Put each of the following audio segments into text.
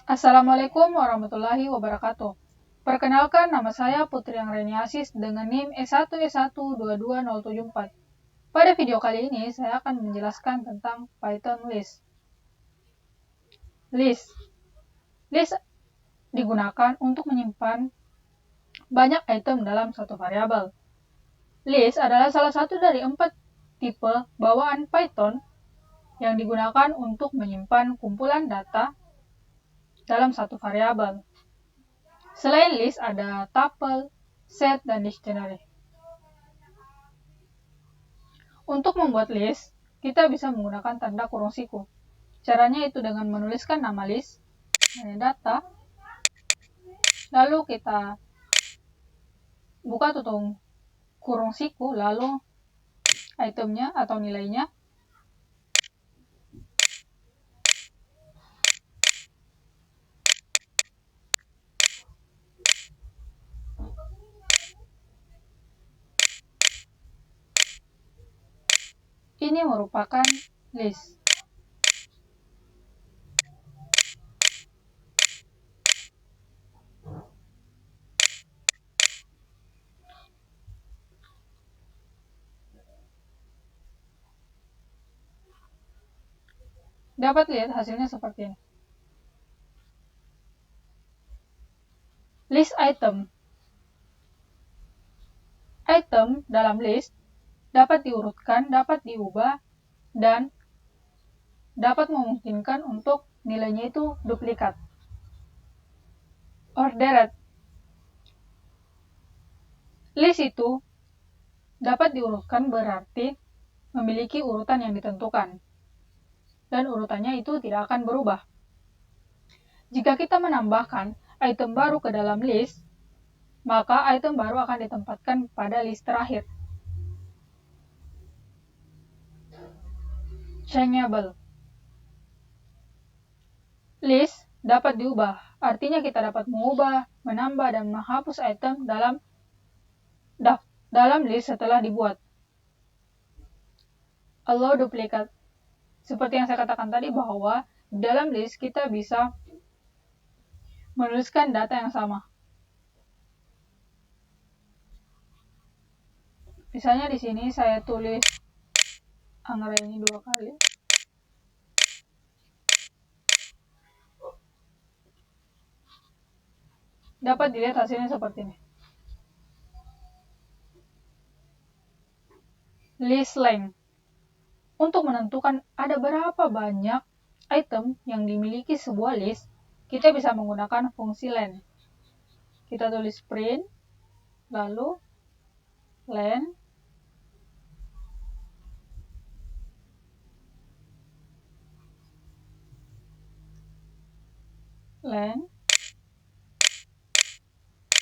Assalamualaikum warahmatullahi wabarakatuh. Perkenalkan, nama saya Putri Anggreni Asis dengan NIM S1S122074. Pada video kali ini, saya akan menjelaskan tentang Python list. List digunakan untuk menyimpan banyak item dalam satu variabel. List adalah salah satu dari 4 tipe bawaan Python yang digunakan untuk menyimpan kumpulan data dalam satu variabel. Selain list, ada tuple, set, dan dictionary. Untuk membuat list, kita bisa menggunakan tanda kurung siku. Caranya itu dengan menuliskan nama list, data, lalu kita buka tutup kurung siku, lalu itemnya atau nilainya. Ini merupakan list. Dapat lihat hasilnya seperti ini. List item. Item dalam list dapat diurutkan, dapat diubah, dan dapat memungkinkan untuk nilainya itu duplikat. Ordered. List itu dapat diurutkan berarti memiliki urutan yang ditentukan, dan urutannya itu tidak akan berubah. Jika kita menambahkan item baru ke dalam list, maka item baru akan ditempatkan pada list terakhir. Changeable. List dapat diubah, artinya kita dapat mengubah, menambah, dan menghapus item dalam list setelah dibuat. Allow duplicate. Seperti yang saya katakan tadi bahwa dalam list kita bisa menuliskan data yang sama. Misalnya di sini saya tulis Anggreni 2 kali. Dapat dilihat hasilnya seperti ini. List length. Untuk menentukan ada berapa banyak item yang dimiliki sebuah list, kita bisa menggunakan fungsi len. Kita tulis print, lalu len,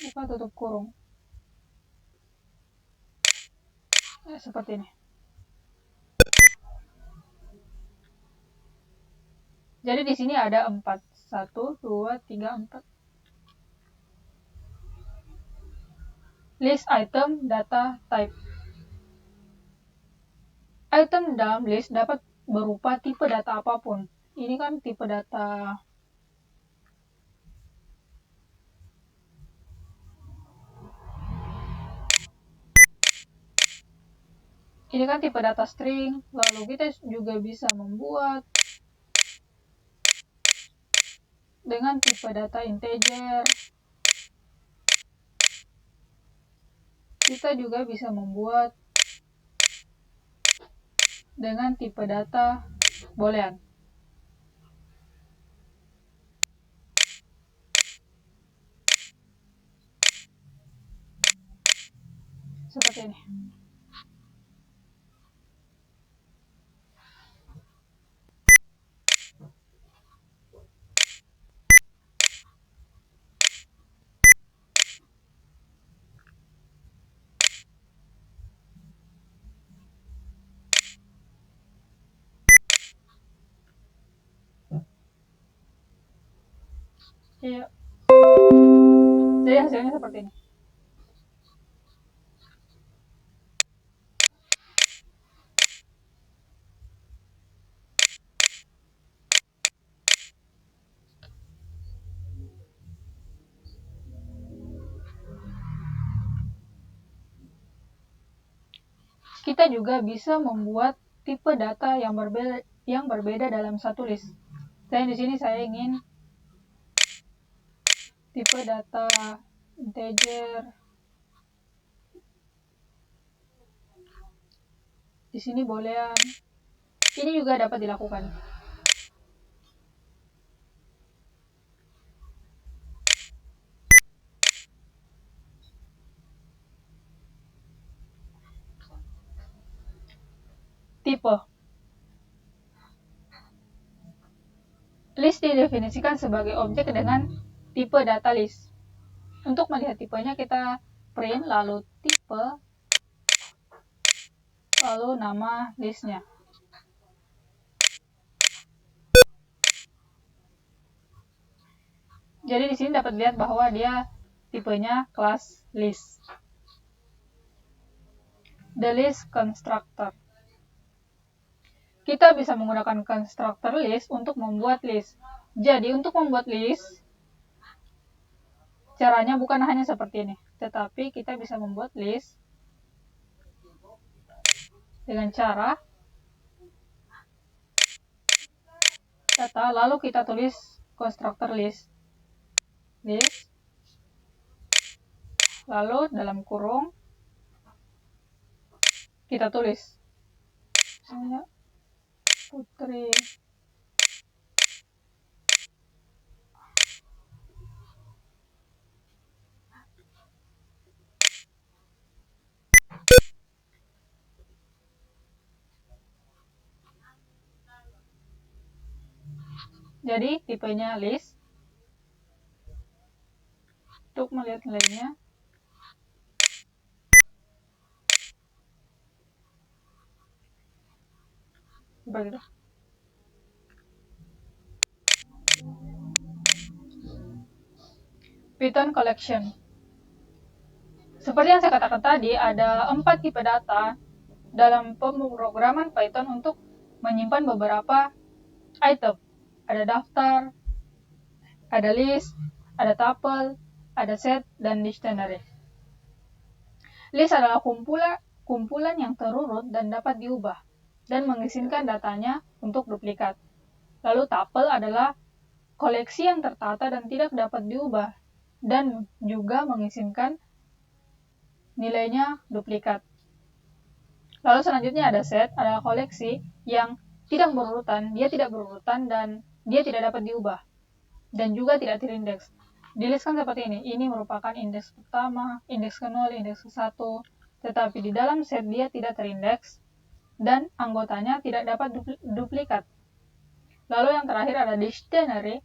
buka tutup kurung. Seperti ini. Jadi di sini ada 4. 1, 2, 3, 4. List item data type. Item dalam list dapat berupa tipe data apapun. Ini kan tipe data string, lalu kita juga bisa membuat dengan tipe data integer. Kita juga bisa membuat dengan tipe data boolean. Seperti ini. Iya. Jadi hasilnya seperti ini. kita juga bisa membuat tipe data yang berbeda dalam satu list. Saya di sini saya ingin tipe data integer. Di sini boolean. Ini juga dapat dilakukan. Tipe. List didefinisikan sebagai objek dengan tipe data list. Untuk melihat tipenya kita print lalu tipe lalu nama listnya. Jadi di sini dapat lihat bahwa dia tipenya class list. The list constructor. Kita bisa menggunakan constructor list untuk membuat list. Jadi untuk membuat list, caranya bukan hanya seperti ini, tetapi kita bisa membuat list dengan cara data, lalu kita tulis constructor list, lalu dalam kurung kita tulis misalnya Putri. Jadi tipenya list. Untuk melihat nilainya, begitu. Python collection. Seperti yang saya katakan tadi, ada 4 tipe data dalam pemrograman Python untuk menyimpan beberapa item. Ada daftar, ada list, ada tuple, ada set, dan dictionary. List adalah kumpulan yang terurut dan dapat diubah, dan mengizinkan datanya untuk duplikat. Lalu tuple adalah koleksi yang tertata dan tidak dapat diubah, dan juga mengizinkan nilainya duplikat. Lalu selanjutnya ada set, adalah koleksi yang tidak berurutan, dia tidak berurutan dan dia tidak dapat diubah, dan juga tidak terindeks. Di list kan seperti ini merupakan indeks pertama, indeks ke-0, indeks ke-1, tetapi di dalam set dia tidak terindeks, dan anggotanya tidak dapat duplikat. Lalu yang terakhir ada dictionary,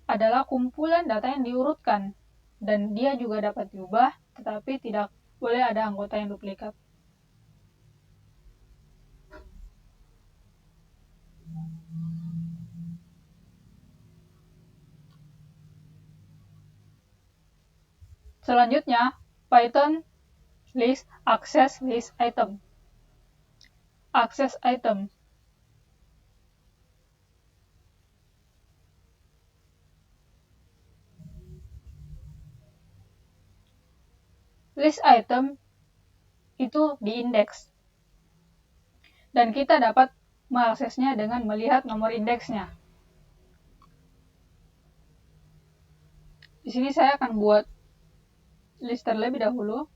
adalah kumpulan data yang diurutkan, dan dia juga dapat diubah, tetapi tidak boleh ada anggota yang duplikat. Selanjutnya, Python list access list item. Access item. List item itu diindeks. Dan kita dapat mengaksesnya dengan melihat nomor indeksnya. Di sini saya akan buat list terlebih dahulu.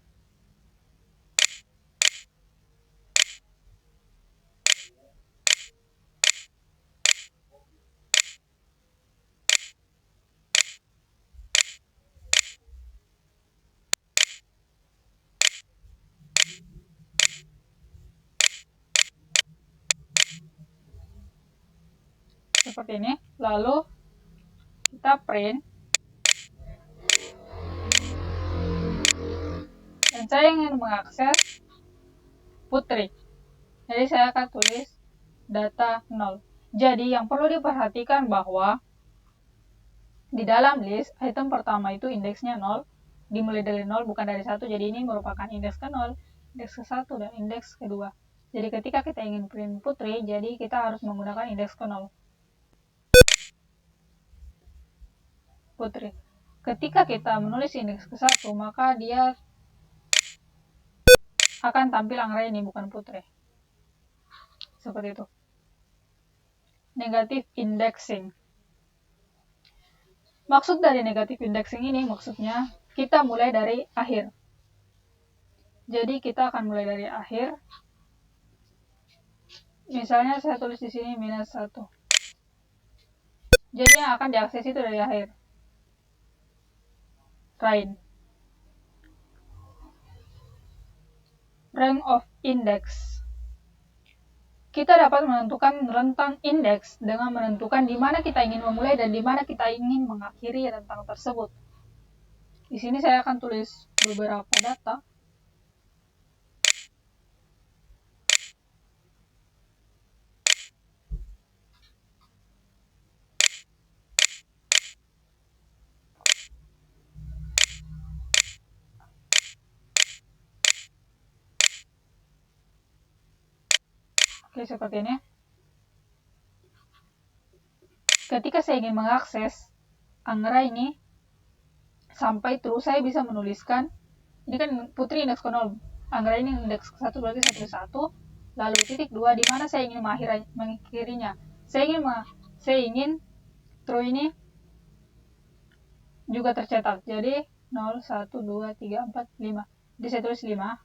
Seperti ini. Lalu kita print. Dan saya ingin mengakses Putri. Jadi saya akan tulis data 0. Jadi yang perlu diperhatikan bahwa di dalam list, item pertama itu indeksnya 0, dimulai dari 0 bukan dari 1, jadi ini merupakan indeks ke-0, indeks ke-1, dan indeks kedua. Jadi ketika kita ingin print Putri, jadi kita harus menggunakan indeks ke-0. Putri. Ketika kita menulis indeks ke-1, maka dia akan tampil Anggraini bukan Putri. Seperti itu. Negative indexing. Maksud dari negative indexing ini maksudnya kita mulai dari akhir. Jadi kita akan mulai dari akhir. Misalnya saya tulis di sini -1. Jadi yang akan diakses itu dari akhir. Rain. Rank of index. Kita dapat menentukan rentang indeks dengan menentukan di mana kita ingin memulai dan di mana kita ingin mengakhiri rentang tersebut. Di sini saya akan tulis beberapa data. Oke, seperti ini. Ketika saya ingin mengakses Anggraini sampai terus, saya bisa menuliskan, ini kan Putri indeks ke 0, Anggraini indeks ke 1 berarti 1, lalu titik 2 di mana saya ingin mengakhirinya. Saya ingin true ini juga tercetak. Jadi 0, 1, 2, 3, 4, 5. Jadi saya tulis 5.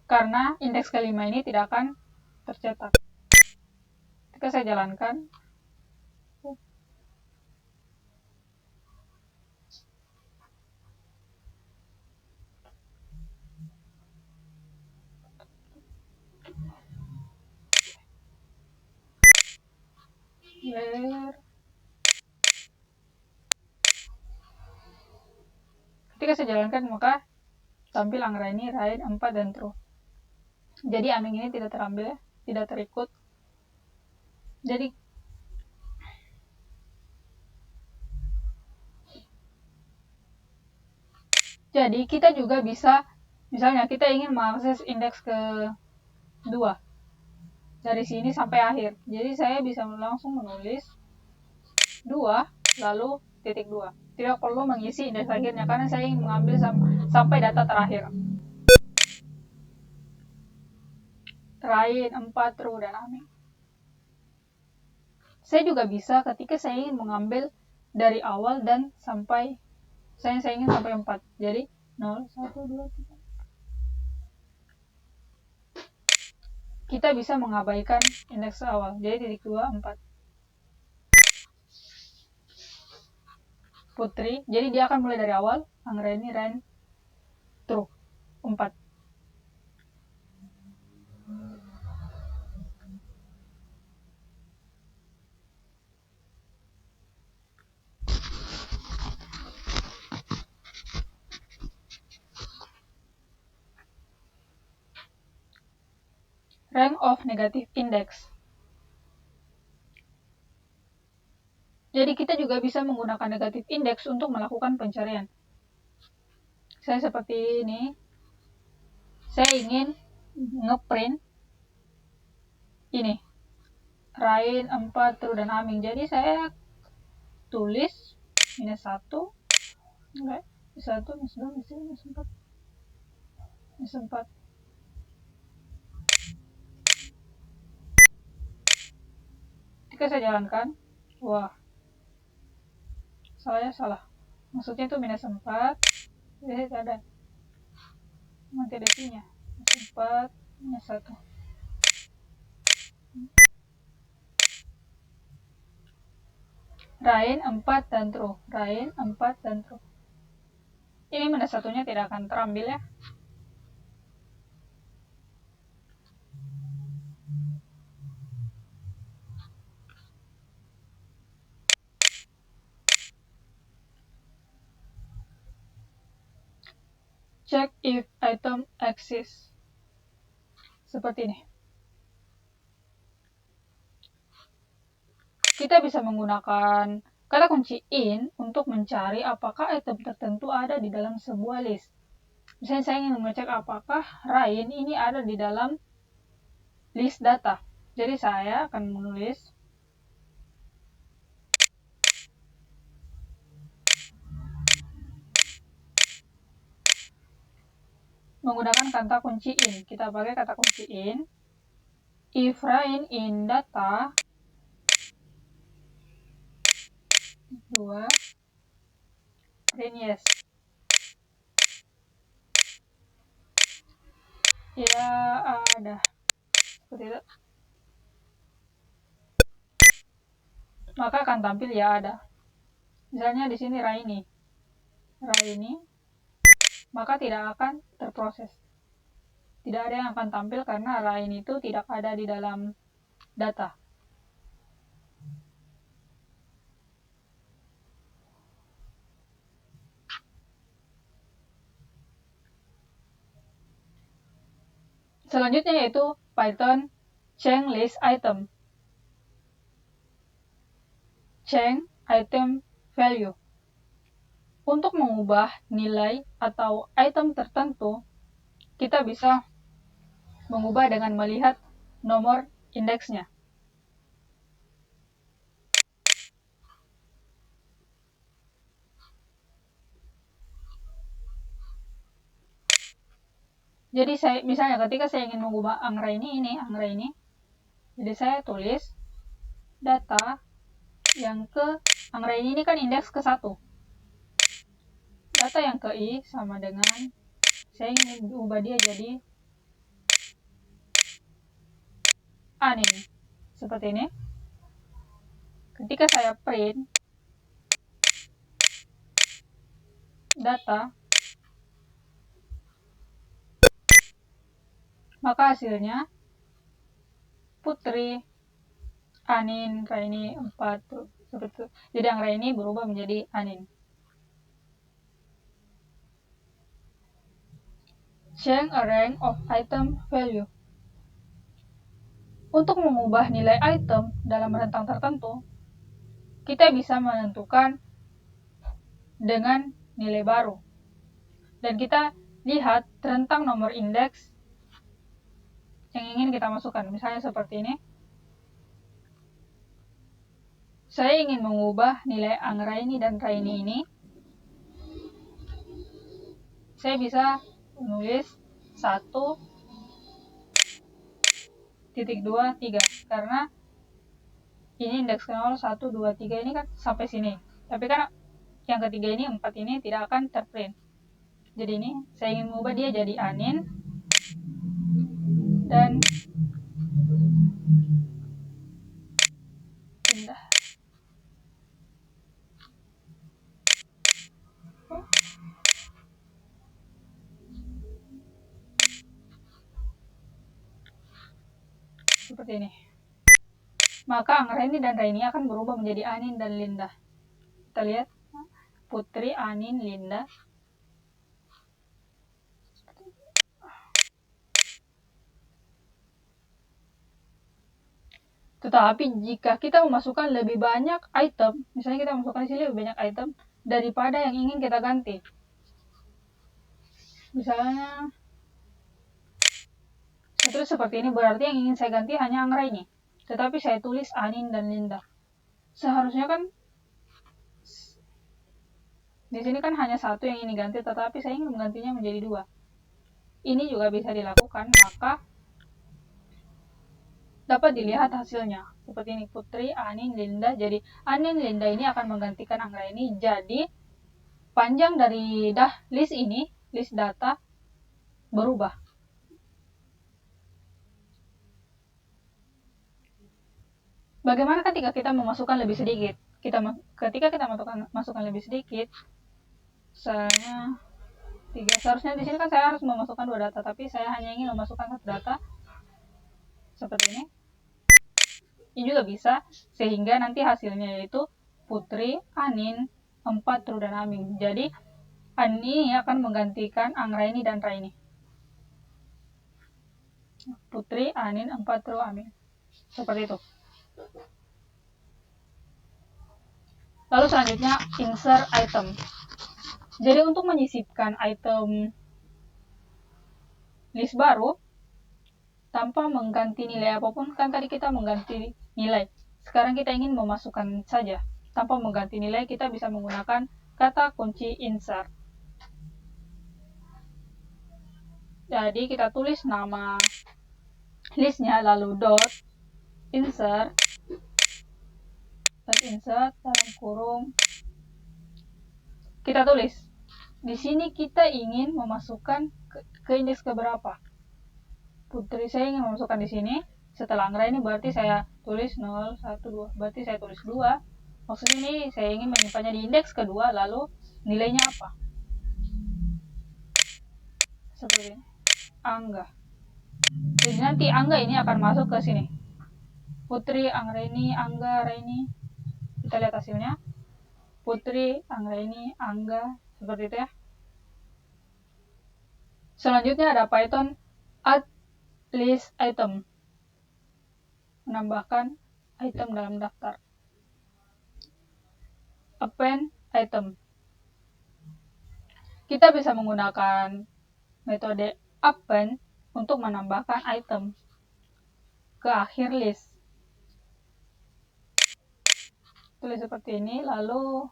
Karena indeks kelima ini tidak akan tercetak. Ketika saya jalankan, ketika saya jalankan maka tampil Anggraini, Rain, 4, dan true. Jadi Aming ini tidak terambil, tidak terikut. Jadi kita juga bisa, misalnya kita ingin mengakses indeks ke 2 dari sini sampai akhir. Jadi saya bisa langsung menulis 2 lalu titik 2. Tidak perlu mengisi indeks akhirnya karena saya ingin mengambil sampai data terakhir. Rain, 4, true, dan Aming. Saya juga bisa ketika saya ingin mengambil dari awal dan sampai saya ingin sampai 4. Jadi 0, 1, 2, 3. Kita bisa mengabaikan indeks awal. Jadi titik 2, 4. Putri, jadi dia akan mulai dari awal. Anggraini, Rain, true, 4. Rank of negative index. Jadi kita juga bisa menggunakan negative index untuk melakukan pencarian. Saya seperti ini. Saya ingin ngeprint ini. Rain, 4, true, dan Aming. Jadi saya tulis -1. Enggak, -1, -2, -4. -4. Ketika saya jalankan, wah, salah. Maksudnya itu -4. Jadi tidak ada. Nanti ada -nya. -4, -1. Rain, 4, dan true. Rain, 4, dan true. Ini -1-nya tidak akan terambil ya. Check if item exists. Seperti ini. Kita bisa menggunakan kata kunci in untuk mencari apakah item tertentu ada di dalam sebuah list. Misalnya saya ingin mengecek apakah Rain ini ada di dalam list data. Jadi saya akan menulis menggunakan kata kunci in. Kita pakai kata kunci in. If rain in data 2 print yes. Ya ada. Seperti itu. Maka akan tampil ya ada. Misalnya di sini rainy, maka tidak akan terproses. Tidak ada yang akan tampil karena rainy itu tidak ada di dalam data. Selanjutnya yaitu Python change list item. Change item value. Untuk mengubah nilai atau item tertentu, kita bisa mengubah dengan melihat nomor indeksnya. Jadi misalnya ketika saya ingin mengubah angka ini, jadi saya tulis data yang ke angka ini kan indeks ke 1. Data yang ke i sama dengan saya ingin ubah dia jadi anin. Seperti ini. Ketika saya print data, maka hasilnya Putri, Anin, Raini 4 seperti itu. Jadi yang Raini berubah menjadi Anin. Change a rank of item value. Untuk mengubah nilai item dalam rentang tertentu, kita bisa menentukan dengan nilai baru. Dan kita lihat rentang nomor indeks yang ingin kita masukkan. Misalnya seperti ini. Saya ingin mengubah nilai Raini dan Raini ini. Saya bisa menulis 1.23 karena ini indeks 0, 1, 2, 3 ini kan sampai sini. Tapi kan yang ketiga ini 4 ini tidak akan terprint. Jadi ini saya ingin mengubah dia jadi anin dan pindah. Seperti ini. Maka Raini dan Raini akan berubah menjadi Anin dan Linda. Kita lihat Putri, Anin, Linda. Tetapi jika kita memasukkan lebih banyak item, misalnya kita masukkan di sini lebih banyak item daripada yang ingin kita ganti. Misalnya saya tulis seperti ini, berarti yang ingin saya ganti hanya Raini. Tetapi saya tulis Anin dan Linda. Seharusnya kan di sini kan hanya satu yang ingin diganti, tetapi saya ingin menggantinya menjadi 2. Ini juga bisa dilakukan, maka dapat dilihat hasilnya. Seperti ini, Putri, Anin, Linda. Jadi Anin, Linda ini akan menggantikan angka ini. Jadi panjang dari list ini, list data, berubah. Bagaimana ketika kita memasukkan lebih sedikit? Ketika kita masukkan lebih sedikit, misalnya 3. Seharusnya di sini kan saya harus memasukkan 2 data, tapi saya hanya ingin memasukkan 1 data. Seperti ini. Ini juga bisa, sehingga nanti hasilnya yaitu Putri, Anin, 4, True, dan Amin. Jadi Ani akan menggantikan Raini dan Raini. Putri, Anin, 4, True, Amin. Seperti itu. Lalu selanjutnya insert item. Jadi untuk menyisipkan item list baru tanpa mengganti nilai apapun, kan tadi kita mengganti nilai. Sekarang kita ingin memasukkan saja. Tanpa mengganti nilai, kita bisa menggunakan kata kunci insert. Jadi kita tulis nama listnya, lalu insert dalam kurung, kita tulis di sini kita ingin memasukkan ke indeks keberapa. Putri saya ingin memasukkan di sini. Setelah angka ini berarti saya tulis 0, 1, 2. Berarti saya tulis 2. Maksudnya ini saya ingin menyimpannya di indeks kedua, lalu nilainya apa? Seperti ini. Angga. Jadi nanti Angga ini akan masuk ke sini. Putri, Anggraini, Angga, Raini. Kita lihat hasilnya. Putri, Anggraini, Angga. Seperti itu ya. Selanjutnya ada Python add list item. Menambahkan item dalam daftar. Append item. Kita bisa menggunakan metode append untuk menambahkan item ke akhir list. Tulis seperti ini, lalu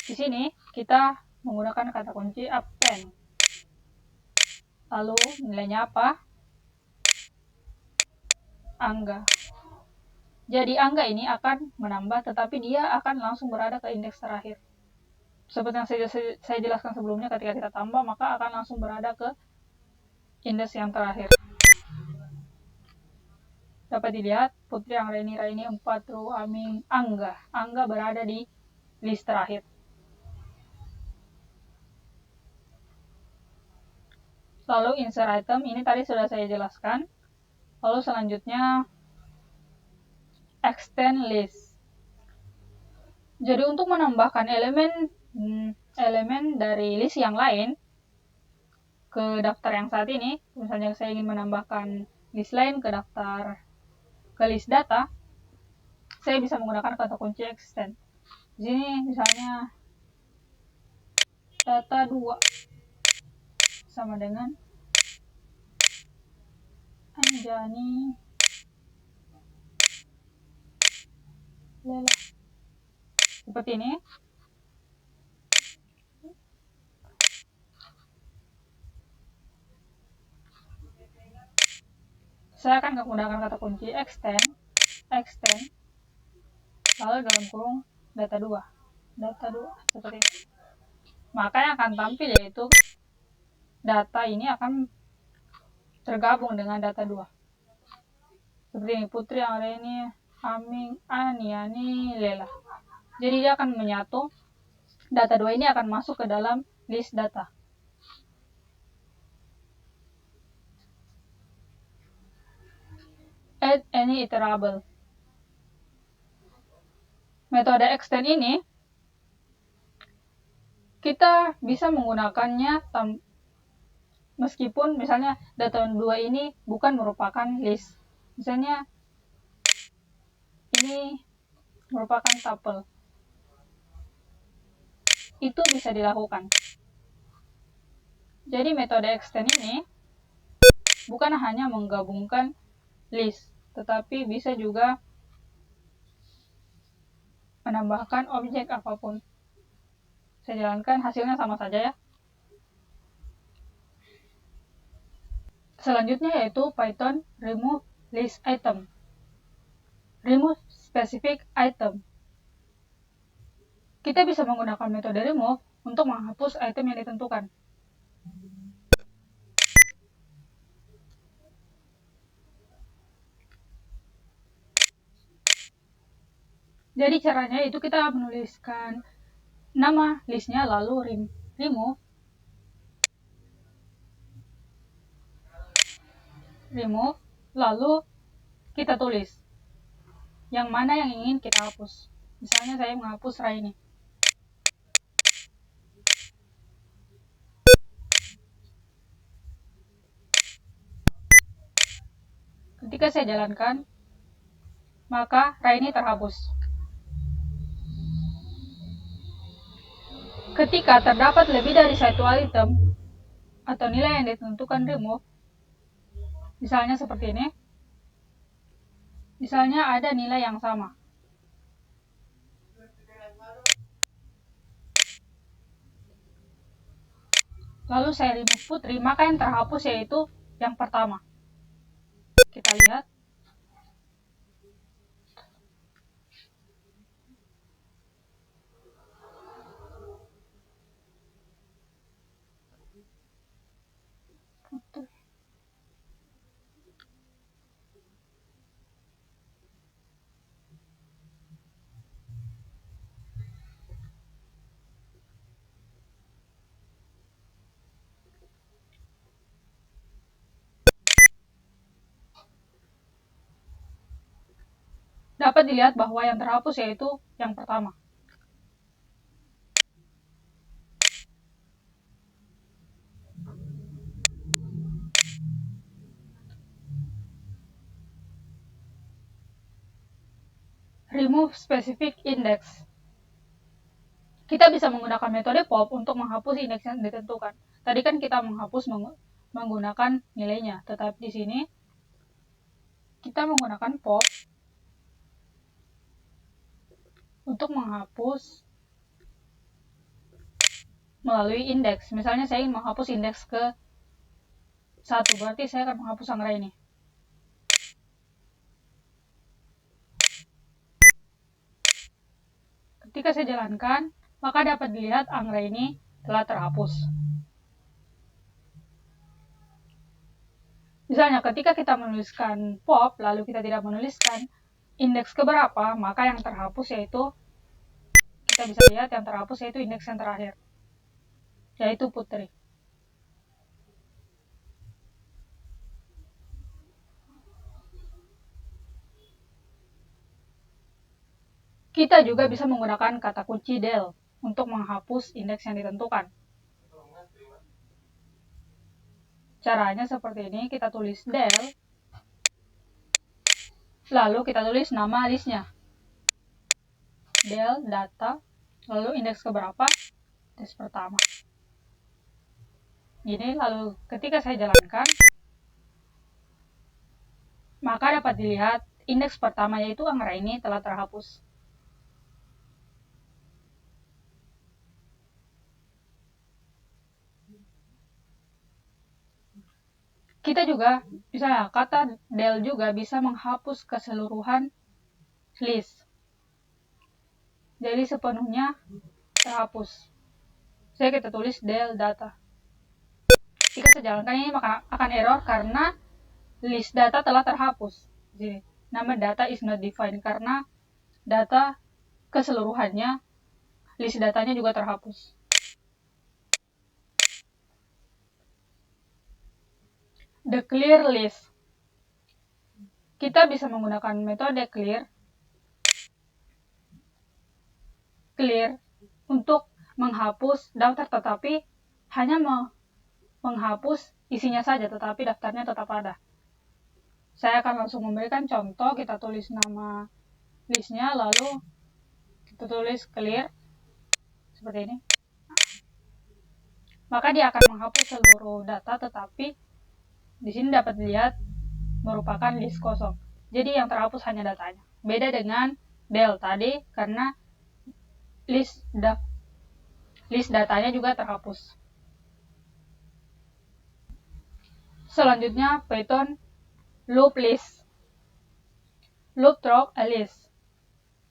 di sini kita menggunakan kata kunci append. Lalu nilainya apa? Angga. Jadi angga ini akan menambah, tetapi dia akan langsung berada ke indeks terakhir. Seperti yang saya jelaskan sebelumnya, ketika kita tambah maka akan langsung berada ke indeks yang terakhir. Dapat dilihat Putri, Anggraini, Raini, 4, Ru, Aming, Angga. Angga berada di list terakhir. Lalu insert item, ini tadi sudah saya jelaskan. Lalu selanjutnya extend list. Jadi untuk menambahkan elemen dari list yang lain ke daftar yang saat ini, misalnya saya ingin menambahkan list lain ke list data, saya bisa menggunakan kata kunci extend. Di sini misalnya data 2 sama dengan Anjani Lela. Seperti ini. Saya akan menggunakan kata kunci extend, lalu dalam kurung data 2, seperti ini. Maka yang akan tampil yaitu data ini akan tergabung dengan data 2. Seperti ini, Putri, Anggraini, Aming, Aniani, Lela. Jadi dia akan menyatu, data 2 ini akan masuk ke dalam list data. Add any iterable. Metode extend ini kita bisa menggunakannya meskipun misalnya data 2 ini bukan merupakan list. Misalnya ini merupakan tuple. Itu bisa dilakukan. Jadi metode extend ini bukan hanya menggabungkan list, tetapi bisa juga menambahkan objek apapun. Saya jalankan, hasilnya sama saja ya. Selanjutnya yaitu Python remove list item. Remove specific item. Kita bisa menggunakan metode remove untuk menghapus item yang ditentukan. Jadi caranya itu kita menuliskan nama listnya, lalu remove, lalu kita tulis yang mana yang ingin kita hapus. Misalnya saya menghapus Raini. Ketika saya jalankan, maka Raini terhapus. Ketika terdapat lebih dari satu item atau nilai yang ditentukan remove, misalnya seperti ini, misalnya ada nilai yang sama. lalu saya remove Putri, maka yang terhapus yaitu yang pertama. Kita lihat. Dapat dilihat bahwa yang terhapus yaitu yang pertama. Remove specific index. Kita bisa menggunakan metode pop untuk menghapus indeks yang ditentukan. Tadi kan kita menghapus menggunakan nilainya, tetapi di sini kita menggunakan pop untuk menghapus melalui indeks. Misalnya saya ingin menghapus indeks ke 1, berarti saya akan menghapus angka ini. Ketika saya jalankan, maka dapat dilihat angka ini telah terhapus. Misalnya ketika kita menuliskan pop, lalu kita tidak menuliskan indeks keberapa, maka yang terhapus yaitu, kita bisa lihat yang terhapus yaitu indeks yang terakhir, yaitu Putri. Kita juga bisa menggunakan kata kunci del untuk menghapus indeks yang ditentukan. Caranya seperti ini, kita tulis del, lalu kita tulis nama listnya. Del data, lalu indeks keberapa? Indeks pertama. Gini, lalu ketika saya jalankan, maka dapat dilihat indeks pertama yaitu angka ini telah terhapus. Kita juga bisa, kata del juga bisa menghapus keseluruhan list. Jadi sepenuhnya terhapus. Saya kita tulis del data. Jika saya jalankan ini maka akan error karena list data telah terhapus. Jadi, nama data is not defined karena data keseluruhannya, list datanya juga terhapus. The clear list. Kita bisa menggunakan metode clear untuk menghapus daftar, tetapi hanya menghapus isinya saja, tetapi daftarnya tetap ada. Saya akan langsung memberikan contoh. Kita tulis nama listnya, lalu kita tulis clear seperti ini. Maka dia akan menghapus seluruh data, tetapi di sini dapat dilihat merupakan list kosong. Jadi yang terhapus hanya datanya. Beda dengan del tadi karena list datanya juga terhapus. Selanjutnya Python loop list. Loop through a list.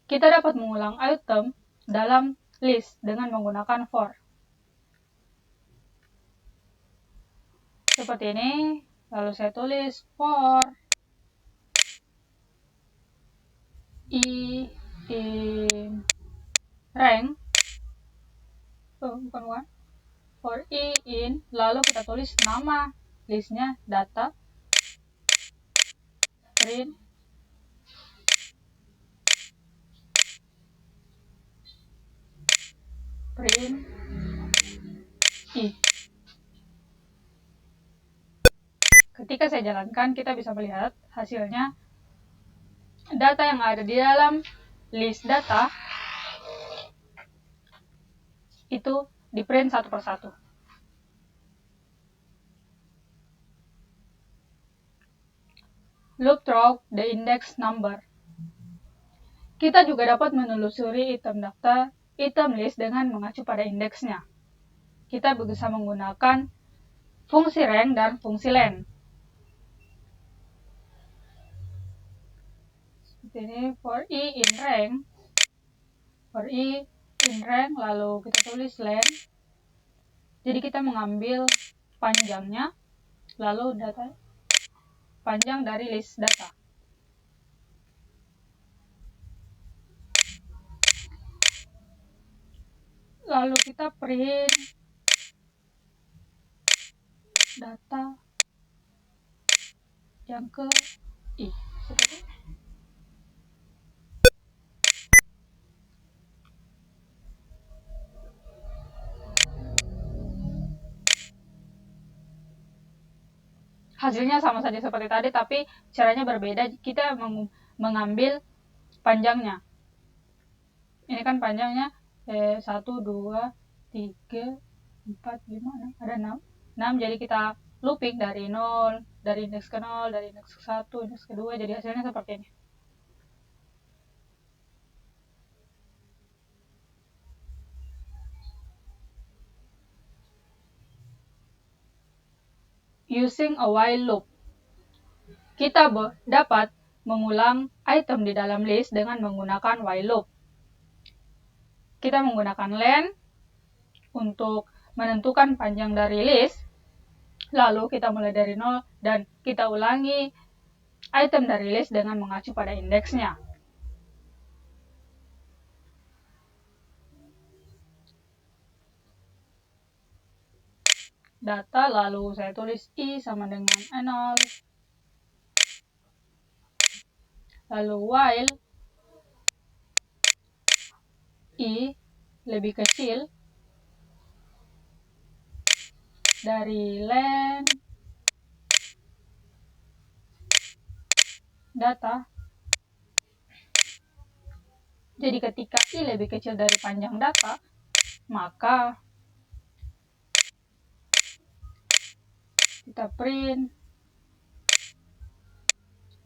Kita dapat mengulang item dalam list dengan menggunakan for. Seperti ini. Lalu saya tulis for i in rank, for i in, lalu kita tulis nama listnya data, print i. Ketika saya jalankan, kita bisa melihat hasilnya. Data yang ada di dalam list data itu di print satu persatu. Loop through the index number. Kita juga dapat menelusuri item daftar, item list dengan mengacu pada indeksnya. kita bisa menggunakan fungsi rank dan fungsi len. Seperti ini, for i in rank, lalu kita tulis len. Jadi kita mengambil panjangnya, lalu data panjang dari list data. Lalu kita print data yang ke i. Seperti ini. Hasilnya sama saja seperti tadi, tapi caranya berbeda. Kita mengambil panjangnya. Ini kan panjangnya 1, 2, 3, 4, 5, 6. Ada 6. Jadi kita looping dari 0, dari indeks ke 0, dari indeks ke 1, indeks ke 2. Jadi hasilnya seperti ini. Using a while loop. Kita dapat mengulang item di dalam list dengan menggunakan while loop. Kita menggunakan len untuk menentukan panjang dari list, lalu kita mulai dari 0 dan kita ulangi item dari list dengan mengacu pada indeksnya. Data, lalu saya tulis i sama dengan 0, lalu while i lebih kecil dari len data. Jadi ketika i lebih kecil dari panjang data, maka kita print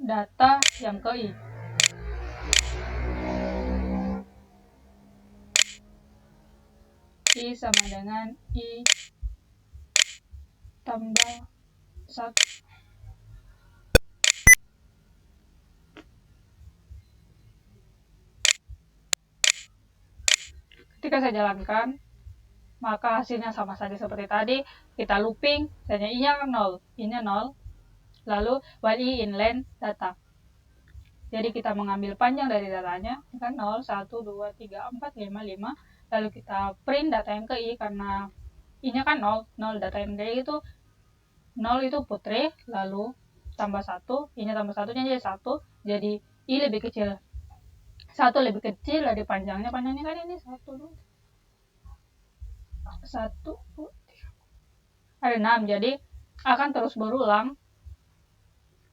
data yang ke i. I sama dengan i tambah 1. Ketika saya jalankan, maka hasilnya sama saja seperti tadi. Kita looping, misalnya i-nya 0, i-nya 0, lalu while i in len data. Jadi kita mengambil panjang dari datanya, kan 0, 1, 2, 3, 4, 5, 5. Lalu kita print data yang ke i, karena i-nya kan 0, data yang ke i itu 0 itu putri, lalu tambah 1, i-nya tambah 1-nya jadi 1, jadi i lebih kecil. 1 lebih kecil dari panjangnya kan ini 1, 2, 1, ada 6, jadi akan terus berulang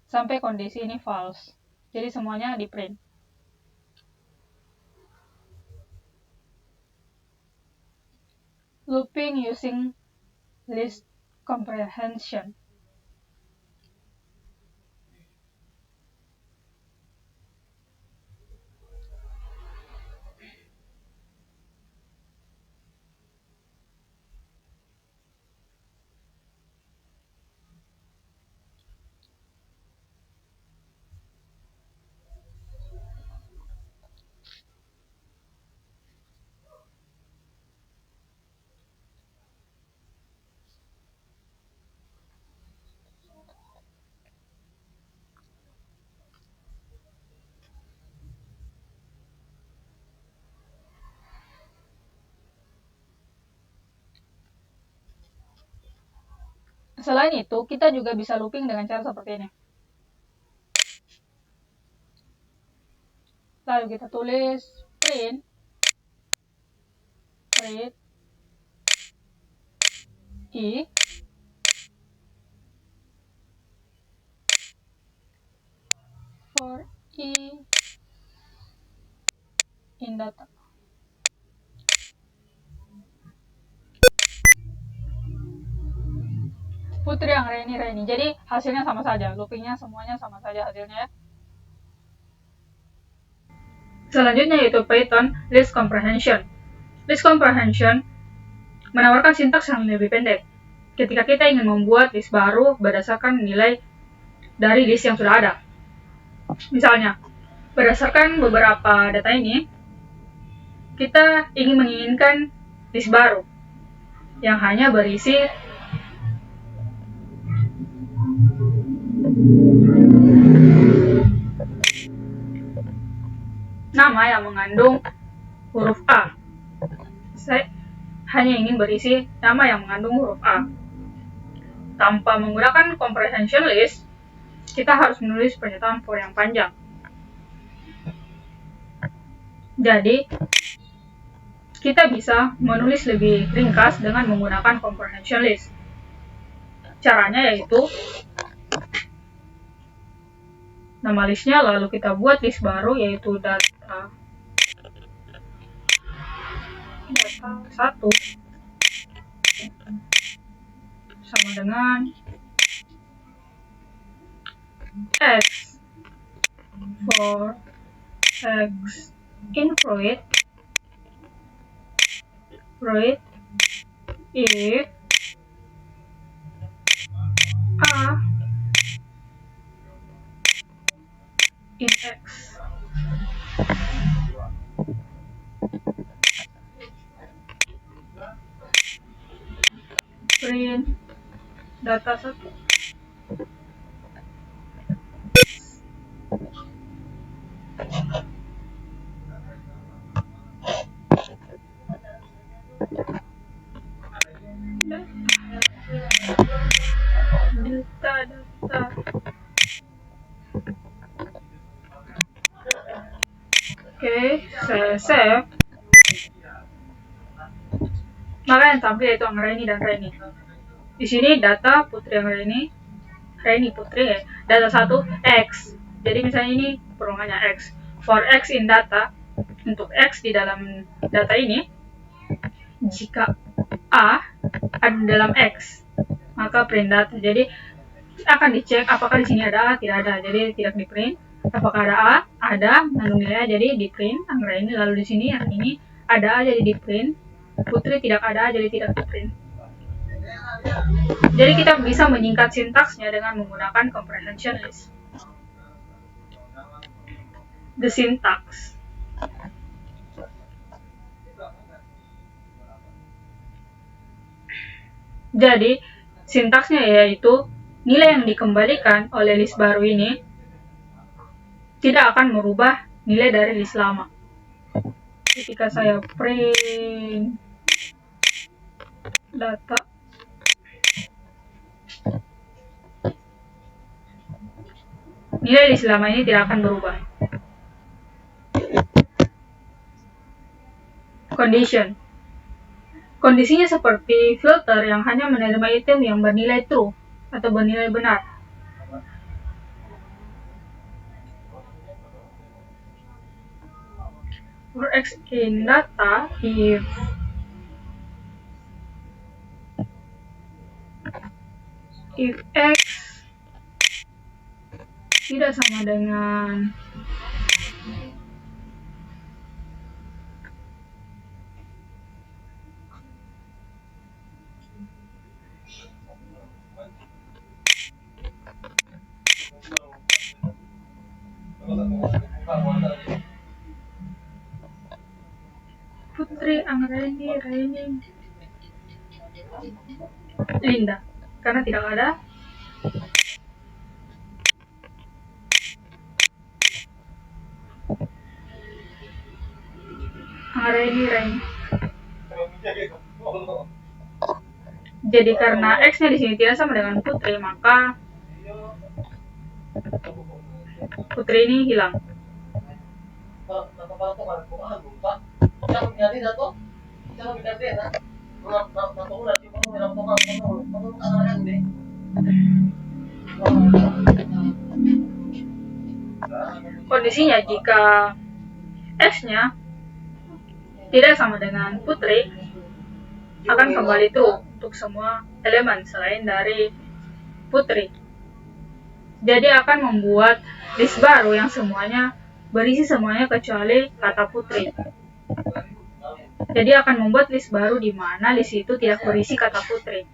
sampai kondisi ini false. Jadi semuanya di print. Looping using list comprehension. Selain itu, kita juga bisa looping dengan cara seperti ini. Lalu kita tulis print i for i in data. Putri yang Reni. Jadi hasilnya sama saja, loopingnya semuanya sama saja hasilnya ya. Selanjutnya yaitu Python list comprehension. List comprehension menawarkan sintaks yang lebih pendek ketika kita ingin membuat list baru berdasarkan nilai dari list yang sudah ada. Misalnya, berdasarkan beberapa data ini, kita ingin menginginkan list baru yang hanya berisi nama yang mengandung huruf A. Saya hanya ingin berisi nama yang mengandung huruf A. Tanpa menggunakan comprehension list, kita harus menulis pernyataan for yang panjang. Jadi, kita bisa menulis lebih ringkas dengan menggunakan comprehension list. Caranya yaitu, nama listnya lalu kita buat list baru yaitu data 1 sama dengan X for X in fruit if A in X. Print data 1. Data. Oke, saya save. Maka yang tampil yaitu Anggraini dan Reni. Di sini data Putri Anggraini, Reni Putri ya. Data 1 X. Jadi misalnya ini perungannya X. For X in data, untuk X di dalam data ini, jika A ada dalam X, maka print data. Jadi akan dicek apakah di sini ada A, tidak ada. Jadi tidak di print. Apakah ada A? Ada, mengandung nilai jadi di print. Anggraini lalu di sini yang ini ada A jadi di print. Putri tidak ada jadi tidak di print. Jadi kita bisa menyingkat sintaksnya dengan menggunakan comprehension list. The syntax. Jadi sintaksnya yaitu nilai yang dikembalikan oleh list baru ini tidak akan merubah nilai dari list lama. Ketika saya print data, nilai list lama ini tidak akan berubah. Condition. Kondisinya seperti filter yang hanya menerima item yang bernilai true atau bernilai benar. For X in data, if X tidak sama dengan Putri, Anggraini, Reni, Linda, karena tidak ada Anggraini, Reni. Jadi karena X-nya di sini tidak sama dengan Putri, maka Putri ini hilang. Kondisinya jika X-nya tidak sama dengan Putri, akan kembali true untuk semua elemen selain dari Putri. Jadi akan membuat list baru yang semuanya berisi semuanya kecuali kata Putri. Jadi akan membuat list baru di mana list itu tidak berisi kata putri.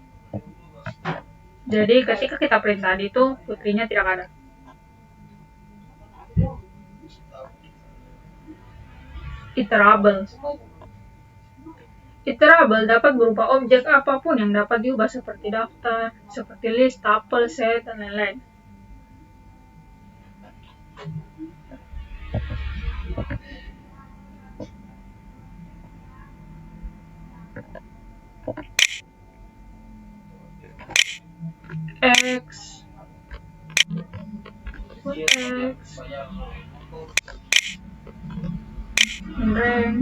Jadi ketika kita print tadi itu putrinya tidak ada. Iterable. Iterable dapat berupa objek apapun yang dapat diubah seperti daftar, seperti list, tuple, set, dan lain-lain. X, rank,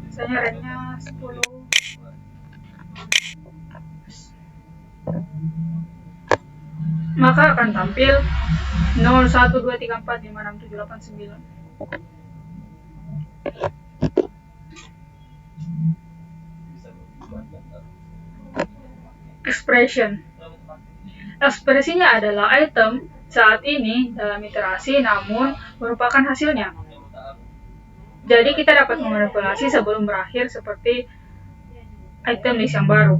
misalnya ranknya 10. Maka akan tampil 0, 1, 2, 3, 4, 5, 6, 7, 8, 9. Expression. Ekspresinya adalah item saat ini dalam iterasi namun merupakan hasilnya. Jadi kita dapat memanipulasi sebelum berakhir seperti item list yang baru.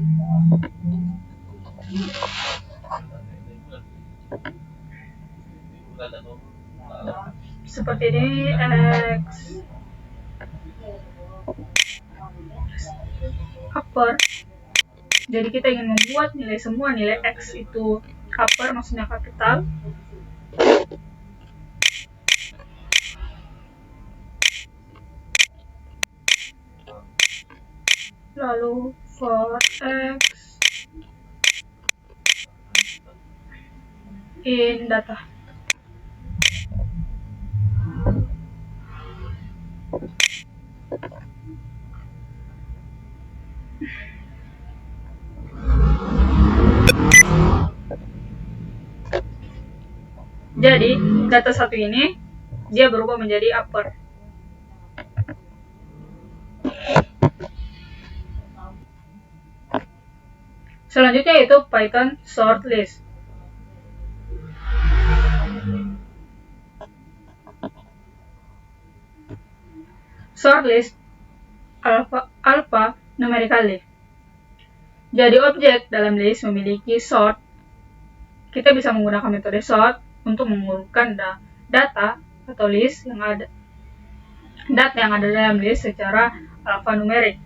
Seperti ini X upper. Jadi kita ingin membuat semua nilai X itu upper, maksudnya kapital. Lalu for X in data. Jadi data satu ini dia berubah menjadi upper. Selanjutnya yaitu Python sort list. Sort list alpha numerically. Jadi objek dalam list memiliki sort. Kita bisa menggunakan metode sort untuk mengurutkan data atau list yang ada dalam list secara alfanumerik.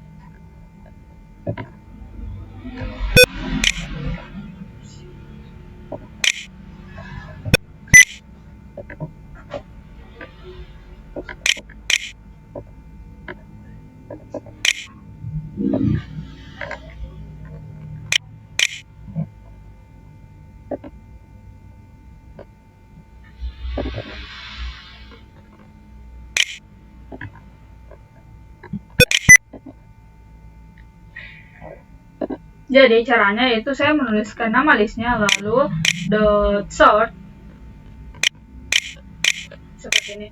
Jadi caranya yaitu saya menuliskan nama listnya lalu dot sort seperti ini.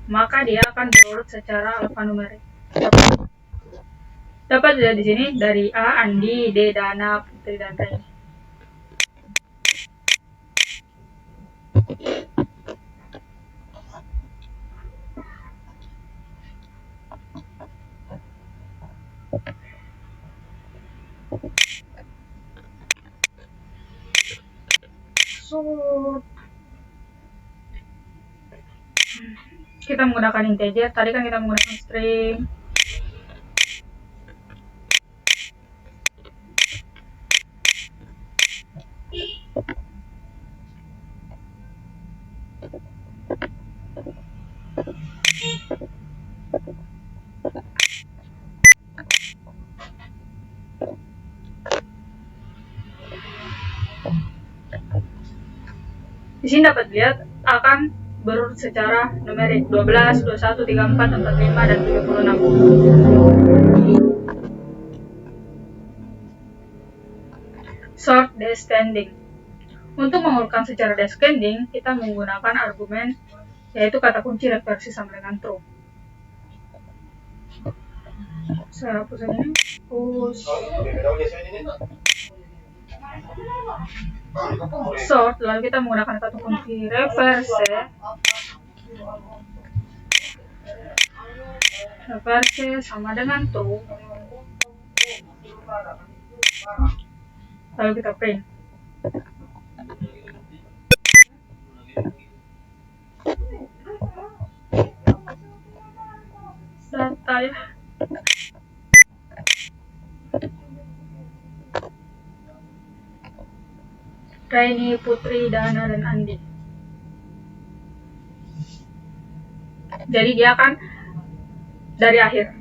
Maka dia akan berurut secara alfanumerik. Dapat dilihat di sini dari A, Andi, D, Dana, Putri, dan Ray. Kita menggunakan integer, tadi kan kita menggunakan string. Di sini dapat lihat akan berurut secara numerik 12, 21, 34, 45, dan 76. Sort descending. Untuk mengurutkan secara descending, kita menggunakan argumen yaitu kata kunci reversi sama dengan true. Saya hapus ini. Push. sort, lalu kita menggunakan kata kunci reverse. Reverse sama dengan true. Lalu kita print. Data ya. Raini, Putri, Dana, dan Andi. Jadi dia akan dari akhir.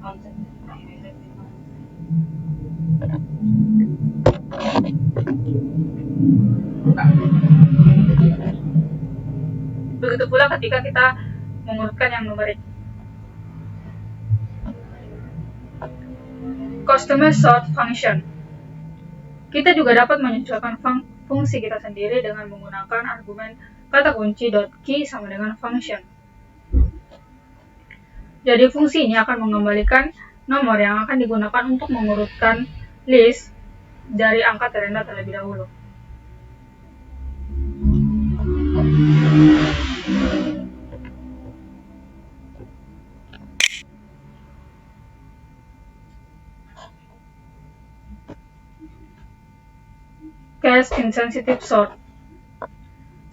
Begitu pula ketika kita mengurutkan yang numerik. Customer sort function. Kita juga dapat menyesuaikan fungsi kita sendiri dengan menggunakan argumen kata kunci .key sama dengan function. Jadi fungsi ini akan mengembalikan nomor yang akan digunakan untuk mengurutkan list dari angka terendah terlebih dahulu. Case insensitive sort.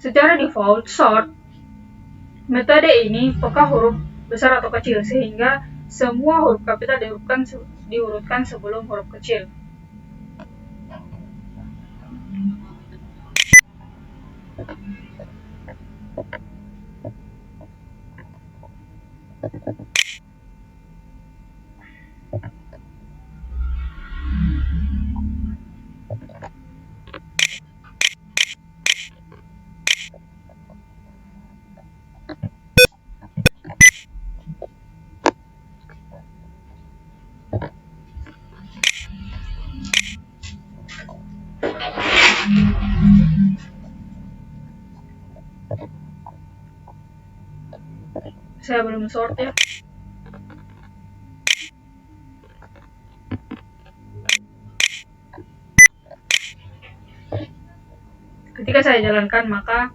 Secara default, sort metode ini peka huruf besar atau kecil, sehingga semua huruf kapital diurutkan sebelum huruf kecil. Saya belum sort ya. Ketika saya jalankan, maka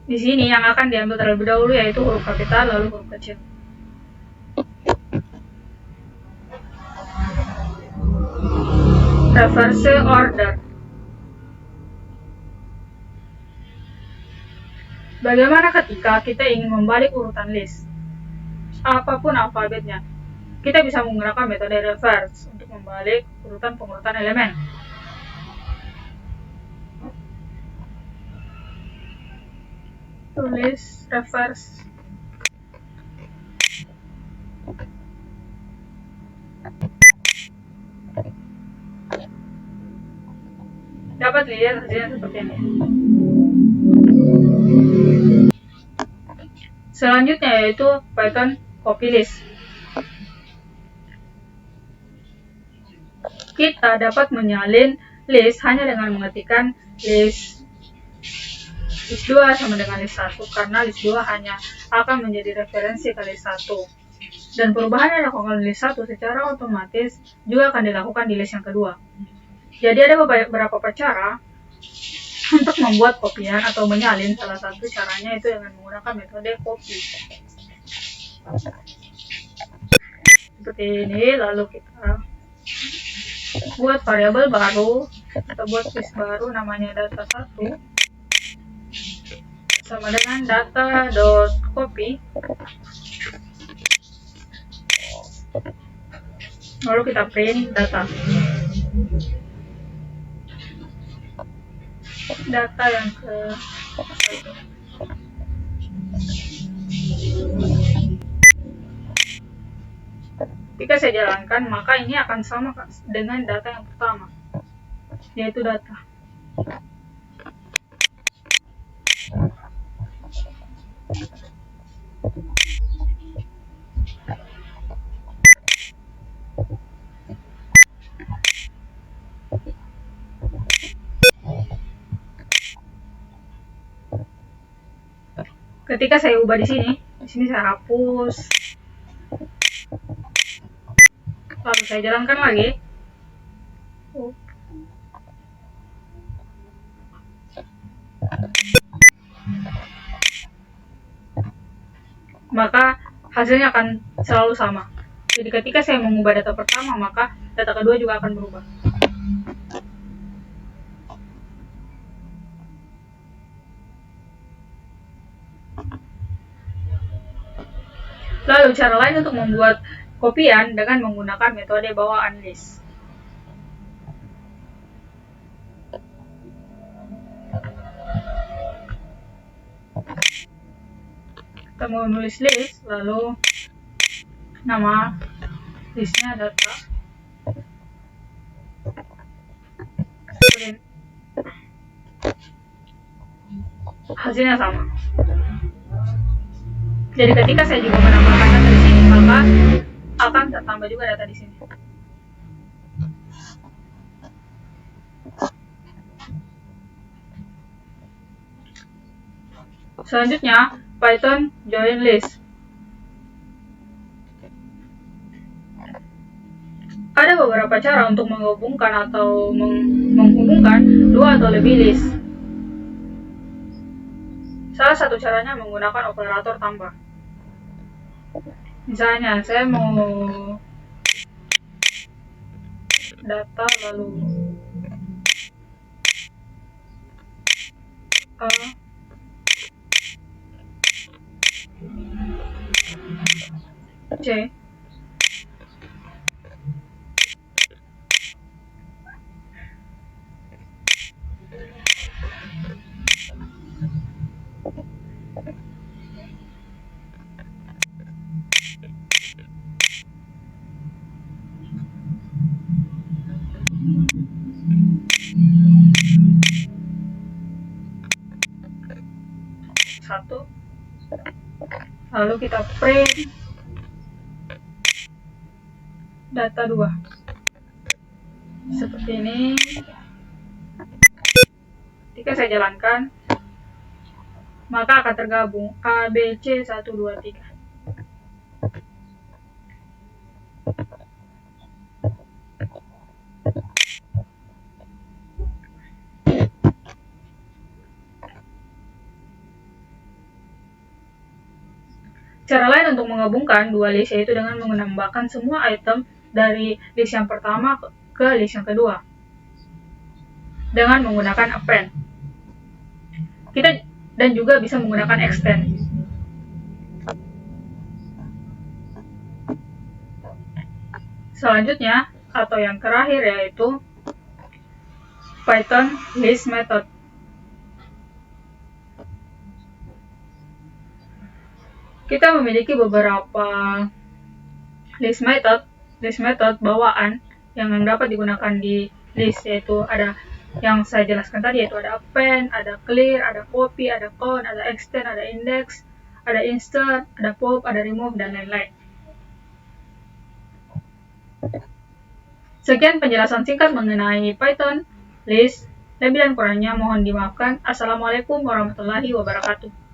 di sini yang akan diambil terlebih dahulu yaitu huruf kapital lalu huruf kecil. Reverse order. Bagaimana ketika kita ingin membalik urutan list? Apapun alfabetnya, kita bisa menggunakan metode reverse untuk membalik pengurutan elemen. Tulis reverse. Dapat lihat hasilnya seperti ini. Selanjutnya yaitu Python copy list. Kita dapat menyalin list hanya dengan mengetikkan list 2 sama dengan list 1, karena list 2 hanya akan menjadi referensi ke list 1. Dan perubahan yang dilakukan di list 1 secara otomatis juga akan dilakukan di list yang kedua. Jadi ada beberapa cara untuk membuat kopian atau menyalin. Salah satu caranya itu dengan menggunakan metode copy. Seperti ini, lalu kita buat variabel baru atau buat list baru namanya data1 sama dengan data.copy. Lalu kita print data yang ke Ketika saya jalankan, maka ini akan sama dengan data yang pertama, yaitu data. Ketika saya ubah di sini saya hapus. Lalu saya jalankan lagi. maka hasilnya akan selalu sama. Jadi ketika saya mengubah data pertama, maka data kedua juga akan berubah. Lalu cara lain untuk membuat kopian dengan menggunakan metode bawaan list. Kita mau nulis list, lalu nama listnya data, hasilnya sama. Jadi ketika saya juga menambahkan data di sini, maka akan tertambah juga data di sini. Selanjutnya, Python join list. Ada beberapa cara untuk menghubungkan atau menghubungkan dua atau lebih list. Salah satu caranya menggunakan operator tambah. Misalnya, saya mau data lalu A, C, satu, lalu kita print data 2 seperti ini. Ketika saya jalankan, maka akan tergabung A, B, C, 1, 2, 3. Cara lain untuk menggabungkan dua list yaitu dengan menambahkan semua item dari list yang pertama ke list yang kedua dengan menggunakan append. Kita dan juga bisa menggunakan extend. Selanjutnya atau yang terakhir yaitu Python list method. Kita memiliki beberapa list method bawaan yang dapat digunakan di list, yaitu ada yang saya jelaskan tadi, yaitu ada append, ada clear, ada copy, ada count, ada extend, ada index, ada insert, ada pop, ada remove, dan lain-lain. Sekian penjelasan singkat mengenai Python list. Lebih dan kurangnya mohon dimaafkan. Assalamualaikum warahmatullahi wabarakatuh.